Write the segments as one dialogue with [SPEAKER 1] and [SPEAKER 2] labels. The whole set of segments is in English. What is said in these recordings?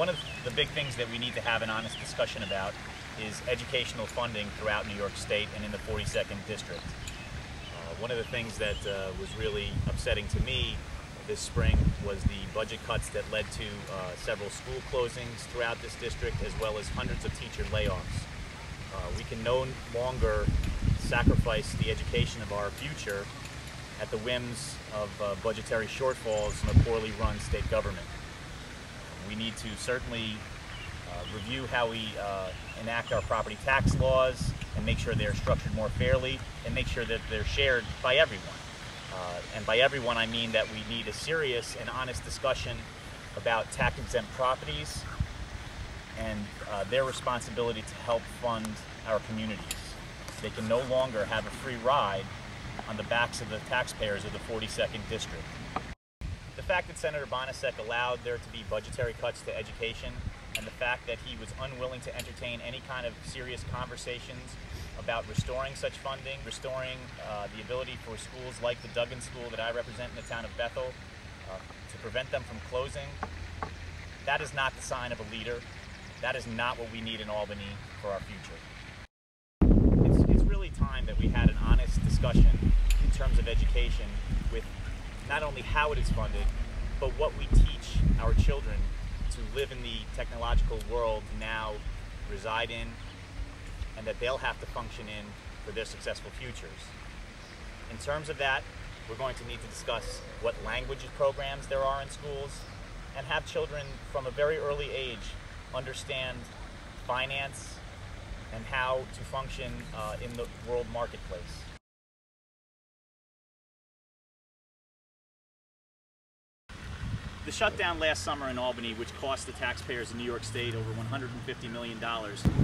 [SPEAKER 1] One of the big things that we need to have an honest discussion about is educational funding throughout New York State and in the 42nd District. One of the things that was really upsetting to me this spring was the budget cuts that led to several school closings throughout this district, as well as hundreds of teacher layoffs. We can no longer sacrifice the education of our future at the whims of budgetary shortfalls in a poorly run state government. We need to certainly review how we enact our property tax laws and make sure they're structured more fairly and make sure that they're shared by everyone. And by everyone, I mean that we need a serious and honest discussion about tax-exempt properties and their responsibility to help fund our communities. They can no longer have a free ride on the backs of the taxpayers of the 42nd District. The fact that Senator Bonasek allowed there to be budgetary cuts to education, and the fact that he was unwilling to entertain any kind of serious conversations about restoring such funding, restoring the ability for schools like the Duggan School that I represent in the town of Bethel to prevent them from closing, that is not the sign of a leader. That is not what we need in Albany for our future. It's really time that we had an honest discussion in terms of education with not only how it is funded, but what we teach our children to live in the technological world now reside in, and that they'll have to function in for their successful futures. In terms of that, we're going to need to discuss what language programs there are in schools and have children from a very early age understand finance and how to function in the world marketplace. The shutdown last summer in Albany, which cost the taxpayers in New York State over $150 million,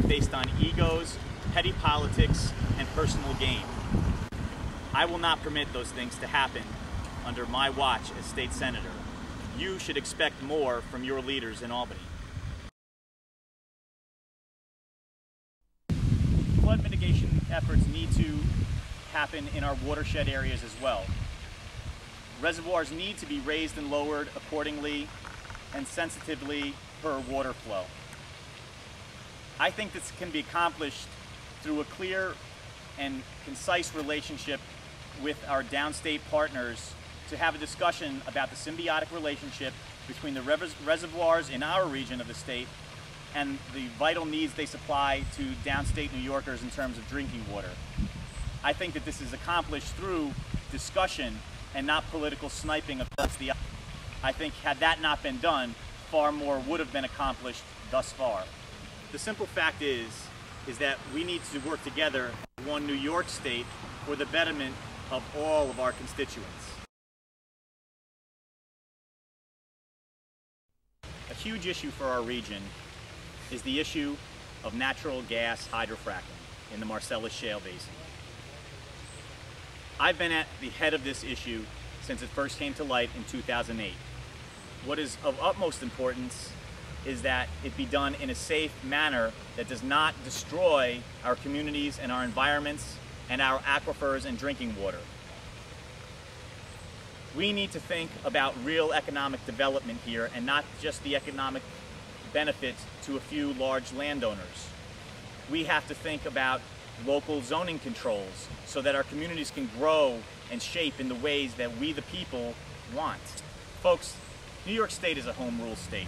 [SPEAKER 1] based on egos, petty politics, and personal gain. I will not permit those things to happen under my watch as state senator. You should expect more from your leaders in Albany. Flood mitigation efforts need to happen in our watershed areas as well. Reservoirs need to be raised and lowered accordingly and sensitively per water flow. I think this can be accomplished through a clear and concise relationship with our downstate partners to have a discussion about the symbiotic relationship between the reservoirs in our region of the state and the vital needs they supply to downstate New Yorkers in terms of drinking water. I think that this is accomplished through discussion and not political sniping across the aisle. I think had that not been done, far more would have been accomplished thus far. The simple fact is that we need to work together as one New York state for the betterment of all of our constituents. A huge issue for our region is the issue of natural gas hydrofracking in the Marcellus Shale Basin. I've been at the head of this issue since it first came to light in 2008. What is of utmost importance is that it be done in a safe manner that does not destroy our communities and our environments and our aquifers and drinking water. We need to think about real economic development here and not just the economic benefit to a few large landowners. We have to think about local zoning controls so that our communities can grow and shape in the ways that we the people want. Folks, New York State is a home rule state,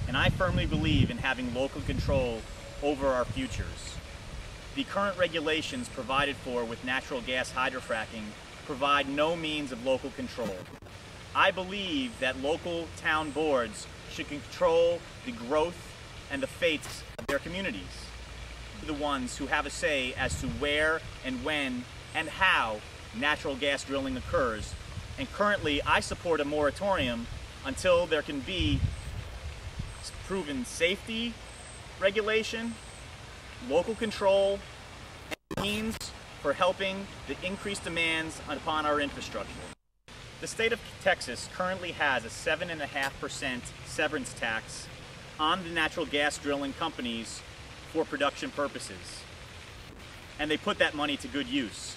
[SPEAKER 1] and I firmly believe in having local control over our futures. The current regulations provided for with natural gas hydrofracking provide no means of local control. I believe that local town boards should control the growth and the fates of their communities. The ones who have a say as to where and when and how natural gas drilling occurs. And currently, I support a moratorium until there can be proven safety regulation, local control, and means for helping the increased demands upon our infrastructure. The state of Texas currently has a 7.5% severance tax on the natural gas drilling companies for production purposes, and they put that money to good use.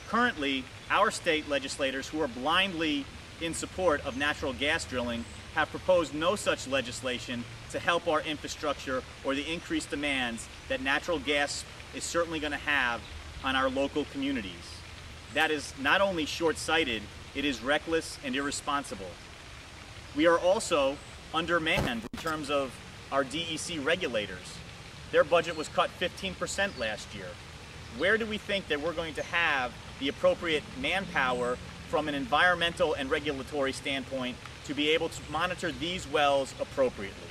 [SPEAKER 1] Currently, our state legislators who are blindly in support of natural gas drilling have proposed no such legislation to help our infrastructure or the increased demands that natural gas is certainly going to have on our local communities. That is not only short-sighted, it is reckless and irresponsible. We are also undermanned in terms of our DEC regulators. Their budget was cut 15% last year. Where do we think that we're going to have the appropriate manpower from an environmental and regulatory standpoint to be able to monitor these wells appropriately?